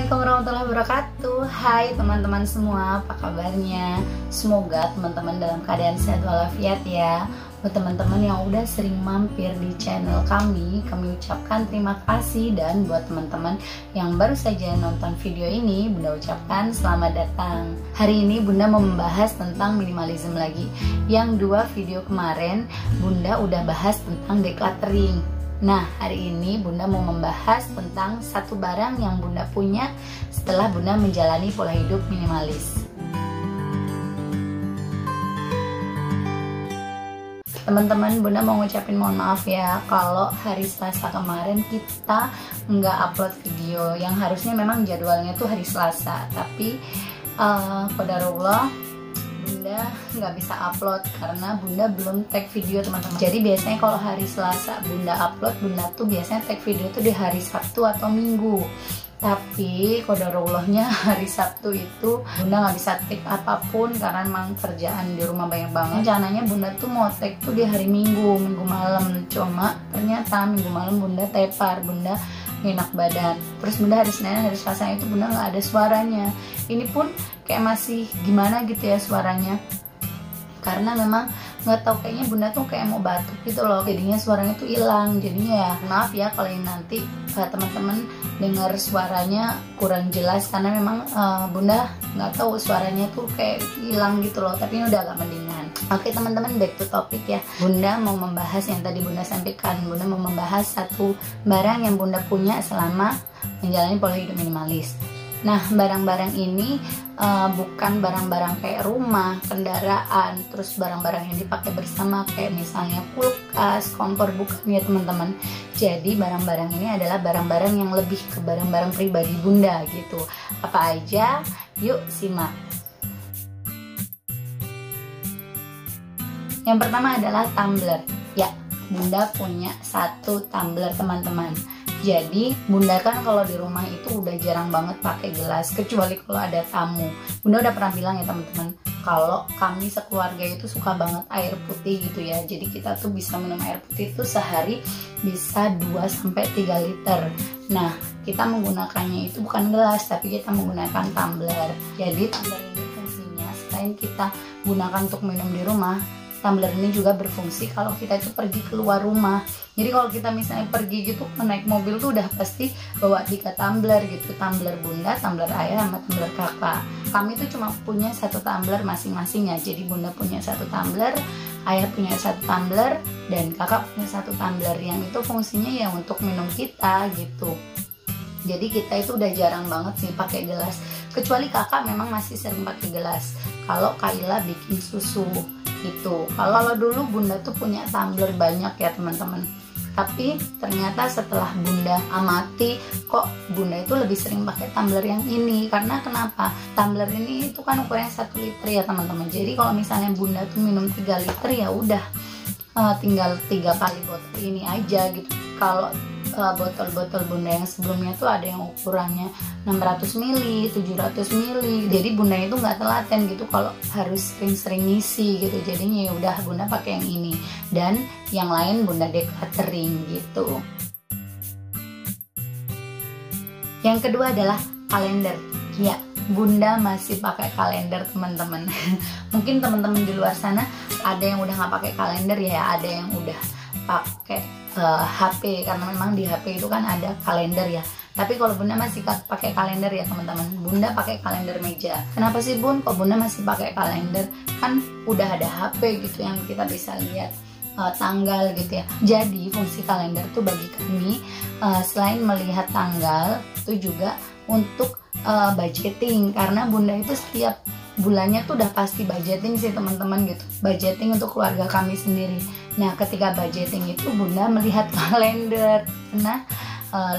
Assalamualaikum warahmatullahi wabarakatuh. Hai teman-teman semua, apa kabarnya? Semoga teman-teman dalam keadaan sehat walafiat ya. Buat teman-teman yang udah sering mampir di channel kami ucapkan terima kasih. Dan buat teman-teman yang baru saja nonton video ini, Bunda ucapkan selamat datang. Hari ini Bunda mau membahas tentang minimalism lagi. Yang dua video kemarin Bunda udah bahas tentang decluttering. Nah, hari ini Bunda mau membahas tentang satu barang yang Bunda punya setelah Bunda menjalani pola hidup minimalis. Teman-teman, Bunda mau ngucapin mohon maaf ya kalau hari Selasa kemarin kita nggak upload video yang harusnya memang jadwalnya tuh hari Selasa, tapi qadarullah Bunda nggak bisa upload karena Bunda belum tag video teman-teman. Jadi biasanya kalau hari Selasa Bunda upload, Bunda tuh biasanya tag video tuh di hari Sabtu atau Minggu. Tapi qadarullahnya hari Sabtu itu Bunda nggak bisa tag apapun karena memang kerjaan di rumah banyak banget. Rencananya Bunda tuh mau tag tuh di hari Minggu malam. Cuma ternyata Minggu malam Bunda tepar, Bunda enak badan. Terus Bunda hari Senin, hari Selasa itu Bunda nggak ada suaranya. Ini pun kayak masih gimana gitu ya suaranya, karena memang nggak tahu, kayaknya Bunda tuh kayak mau batuk gitu loh, jadinya suaranya tuh hilang. Jadinya ya maaf ya kalau nanti teman-teman dengar suaranya kurang jelas karena memang Bunda nggak tahu suaranya tuh kayak hilang gitu loh, tapi ini udah agak mendingan. Oke teman-teman, back to topic ya. Bunda mau membahas yang tadi Bunda sampaikan. Bunda mau membahas satu barang yang Bunda punya selama menjalani pola hidup minimalis. Nah, barang-barang ini bukan barang-barang kayak rumah, kendaraan, terus barang-barang yang dipakai bersama kayak misalnya kulkas, kompor, bukan ya teman-teman. Jadi barang-barang ini adalah barang-barang yang lebih ke barang-barang pribadi Bunda gitu. Apa aja? Yuk simak. Yang pertama adalah tumbler. Ya, Bunda punya satu tumbler teman-teman. Jadi Bunda kan kalau di rumah itu udah jarang banget pakai gelas, kecuali kalau ada tamu. Bunda udah pernah bilang ya teman-teman, kalau kami sekeluarga itu suka banget air putih gitu ya. Jadi kita tuh bisa minum air putih itu sehari bisa 2-3 liter. Nah, kita menggunakannya itu bukan gelas, tapi kita menggunakan tumbler. Jadi tumbler ini fungsinya selain kita gunakan untuk minum di rumah, tumbler ini juga berfungsi kalau kita itu pergi keluar rumah. Jadi kalau kita misalnya pergi gitu naik mobil tuh udah pasti bawa 3 tumbler gitu, tumbler Bunda, tumbler Ayah, sama tumbler Kakak. Kami tuh cuma punya satu tumbler masing-masing ya. Jadi Bunda punya satu tumbler, Ayah punya satu tumbler, dan Kakak punya satu tumbler yang itu fungsinya ya untuk minum kita gitu. Jadi kita itu udah jarang banget sih pakai gelas. Kecuali Kakak memang masih sering pakai gelas. Kalau Kaila bikin susu gitu. Kalau dulu Bunda tuh punya tumbler banyak ya teman-teman. Tapi ternyata setelah Bunda amati, kok Bunda itu lebih sering pakai tumbler yang ini. Karena kenapa? Tumbler ini itu kan ukurannya 1 liter ya teman-teman. Jadi kalau misalnya Bunda tuh minum 3 liter ya udah tinggal 3 kali botol ini aja gitu. Kalau botol-botol Bunda yang sebelumnya tuh ada yang ukurannya 600 ml, 700 ml. Jadi Bunda itu nggak telaten gitu kalau harus sering-sering ngisi gitu. Jadinya ya udah Bunda pakai yang ini, dan yang lain Bunda decluttering gitu. Yang kedua adalah kalender. Ya, Bunda masih pakai kalender teman-teman. Mungkin teman-teman di luar sana ada yang udah nggak pakai kalender ya, ada yang udah pakai HP, karena memang di HP itu kan ada kalender ya. Tapi kalau Bunda masih pakai kalender ya teman-teman. Bunda pakai kalender meja. Kenapa sih Bun kok Bunda masih pakai kalender? Kan udah ada HP gitu yang kita bisa lihat tanggal gitu ya. Jadi fungsi kalender tuh bagi kami selain melihat tanggal itu juga untuk budgeting, karena Bunda itu setiap bulannya tuh udah pasti budgeting sih teman-teman gitu. Budgeting untuk keluarga kami sendiri. Nah, ketika budgeting itu Bunda melihat kalender. Nah,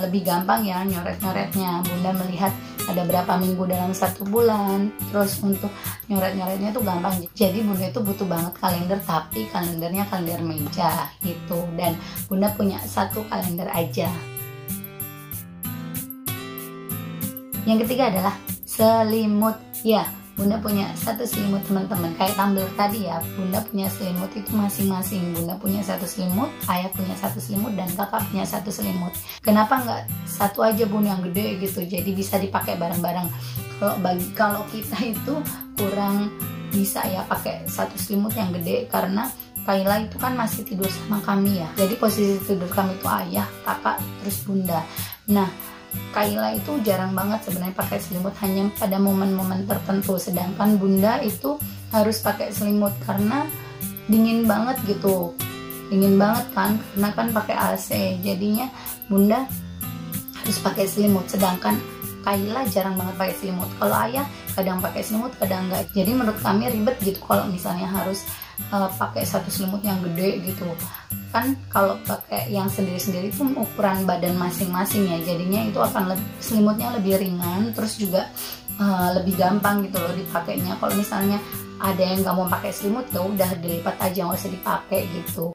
lebih gampang ya nyoret-nyoretnya. Bunda melihat ada berapa minggu dalam 1 bulan. Terus untuk nyoret-nyoretnya tuh gampang. Jadi Bunda itu butuh banget kalender, tapi kalendernya kalender meja gitu. Dan Bunda punya satu kalender aja. Yang ketiga adalah selimut. Ya, bunda punya satu selimut teman-teman, kayak tumbler tadi ya. Bunda punya selimut itu masing-masing. Bunda punya satu selimut, ayah punya satu selimut, dan kakak punya satu selimut. Kenapa nggak satu aja bun yang gede gitu, jadi bisa dipakai bareng-bareng. Kalau kita itu kurang bisa ya pakai satu selimut yang gede, karena Kayla itu kan masih tidur sama kami ya. Jadi posisi tidur kami itu ayah, kakak, terus bunda. Nah, Kayla itu jarang banget sebenarnya pakai selimut, hanya pada momen-momen tertentu. Sedangkan bunda itu harus pakai selimut karena dingin banget gitu. Dingin banget kan, karena kan pakai AC. Jadinya bunda harus pakai selimut. Sedangkan Kayla jarang banget pakai selimut. Kalau ayah kadang pakai selimut, kadang enggak. Jadi menurut kami ribet gitu kalau misalnya harus pakai satu selimut yang gede gitu. Kan kalau pakai yang sendiri-sendiri itu ukuran badan masing-masing ya. Jadinya itu akan selimutnya lebih ringan, terus juga lebih gampang gitu loh dipakainya. Kalau misalnya ada yang nggak mau pakai selimut, ya udah dilipat aja, nggak usah dipakai gitu.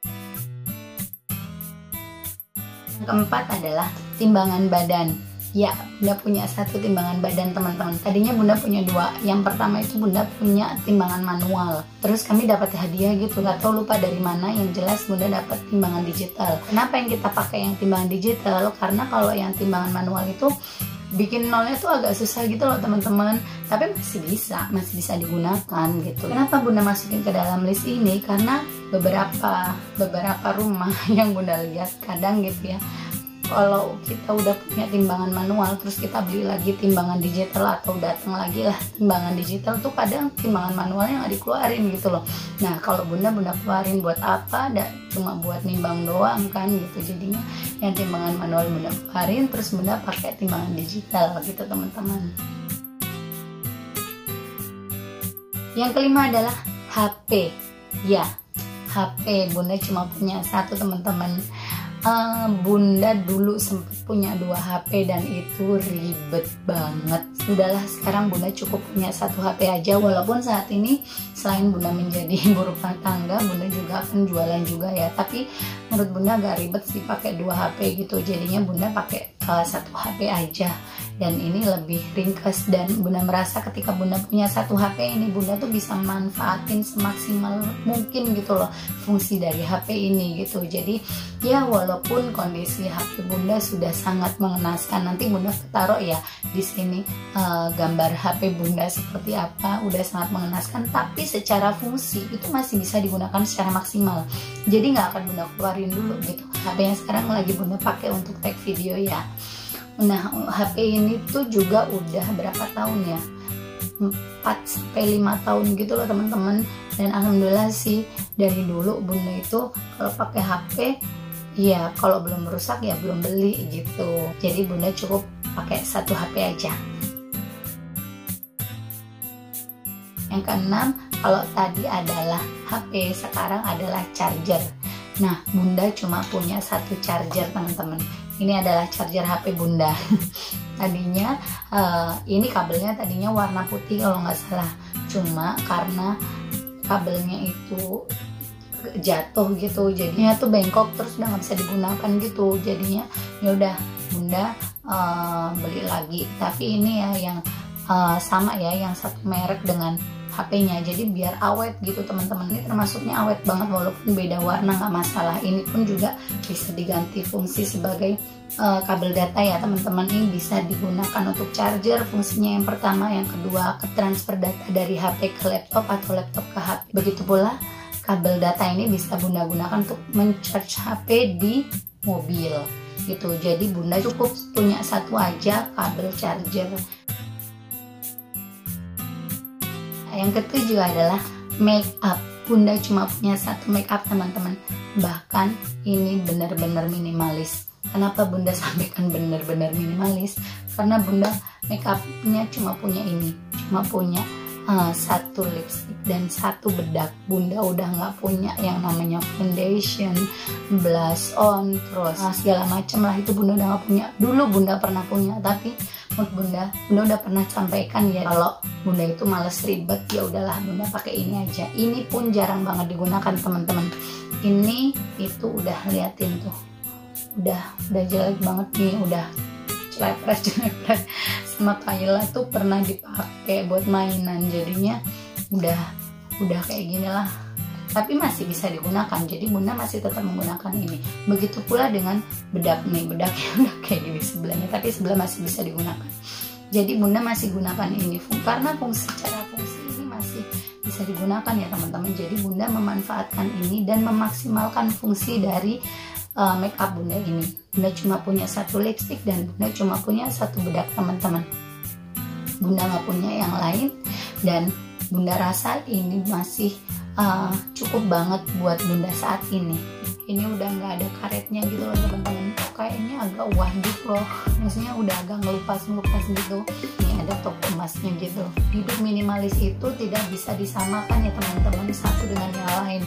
Yang keempat adalah timbangan badan. Ya, bunda punya satu timbangan badan teman-teman. Tadinya bunda punya dua. Yang pertama itu bunda punya timbangan manual. Terus kami dapat hadiah gitu, gak tau lupa dari mana. Yang jelas bunda dapat timbangan digital. Kenapa yang kita pakai yang timbangan digital? Karena kalau yang timbangan manual itu bikin nolnya tuh agak susah gitu loh teman-teman. Tapi masih bisa digunakan gitu. Kenapa bunda masukin ke dalam list ini? Karena beberapa rumah yang bunda lihat kadang gitu ya, kalau kita udah punya timbangan manual terus kita beli lagi timbangan digital, atau datang lagi lah timbangan digital, tuh kadang timbangan manualnya nggak dikeluarin gitu loh. Nah kalau bunda keluarin buat apa? Cuma buat nimbang doang kan gitu. Jadinya yang timbangan manual bunda keluarin, terus bunda pakai timbangan digital gitu teman-teman. Yang kelima adalah HP. Ya, HP bunda cuma punya satu teman-teman. Bunda dulu sempat punya 2 HP dan itu ribet banget. Udahlah, sekarang bunda cukup punya 1 HP aja. Walaupun saat ini selain bunda menjadi ibu rumah tangga, bunda juga akan jualan juga ya. Tapi menurut bunda agak ribet sih pakai 2 HP gitu. Jadinya bunda pakai 1 HP aja. Dan ini lebih ringkas, dan bunda merasa ketika bunda punya 1 HP ini, bunda tuh bisa manfaatin semaksimal mungkin gitu loh fungsi dari HP ini gitu. Jadi ya walaupun kondisi HP bunda sudah sangat mengenaskan, nanti bunda taruh ya di sini gambar HP bunda seperti apa, udah sangat mengenaskan, tapi secara fungsi itu masih bisa digunakan secara maksimal. Jadi nggak akan bunda keluarin dulu gitu. HP yang sekarang lagi bunda pakai untuk tag video ya. Nah, HP ini tuh juga udah berapa tahun ya? 4-5 tahun gitu loh teman-teman. Dan alhamdulillah sih dari dulu bunda itu kalau pakai HP ya kalau belum rusak ya belum beli gitu. Jadi bunda cukup pakai 1 HP aja. Yang keenam, kalau tadi adalah HP, sekarang adalah charger. Nah, bunda cuma punya 1 charger teman-teman. Ini adalah charger HP bunda. Tadinya ini kabelnya tadinya warna putih kalau nggak salah. Cuma karena kabelnya itu jatuh gitu, jadinya tuh bengkok, terus udah nggak bisa digunakan gitu. Jadinya ya udah bunda beli lagi. Tapi ini ya yang sama ya, yang satu merek dengan HP-nya, jadi biar awet gitu teman-teman. Ini termasuknya awet banget walaupun beda warna, nggak masalah. Ini pun juga bisa diganti fungsi sebagai kabel data ya teman-teman. Ini bisa digunakan untuk charger fungsinya yang pertama, yang kedua ke transfer data dari HP ke laptop atau laptop ke HP. Begitu pula kabel data ini bisa bunda gunakan untuk men-charge HP di mobil gitu. Jadi bunda cukup punya 1 aja kabel charger. Yang ketujuh adalah make up. Bunda cuma punya 1 make up teman-teman. Bahkan ini benar-benar minimalis. Kenapa bunda sampaikan benar-benar minimalis? Karena bunda make upnya cuma punya ini, cuma punya 1 lipstick dan 1 bedak. Bunda udah nggak punya yang namanya foundation, blush on, terus segala macam lah, itu bunda udah nggak punya. Dulu bunda pernah punya, tapi menurut bunda udah pernah sampaikan ya, kalau bunda itu males ribet, ya udahlah bunda pakai ini aja. Ini pun jarang banget digunakan teman-teman. Ini itu udah liatin tuh, udah jelek banget nih, udah celepres sama Kayla tuh pernah dipakai buat mainan, jadinya udah kayak gini lah, tapi masih bisa digunakan. Jadi bunda masih tetap menggunakan ini. Begitu pula dengan bedak nih, bedaknya udah kayak gini sebelahnya, tapi sebelah masih bisa digunakan. Jadi bunda masih gunakan ini karena secara fungsi ini masih bisa digunakan ya teman-teman. Jadi bunda memanfaatkan ini dan memaksimalkan fungsi dari make up bunda ini. Bunda cuma punya satu lipstick dan bunda cuma punya satu bedak teman-teman. Bunda nggak punya yang lain dan bunda rasa ini masih cukup banget buat bunda saat ini. Ini udah nggak ada karetnya gitu loh teman-teman, kayaknya agak wajib loh, maksudnya udah agak ngelupas gitu. Ini ada top emasnya gitu. Hidup minimalis itu tidak bisa disamakan ya teman-teman, satu dengan yang lain.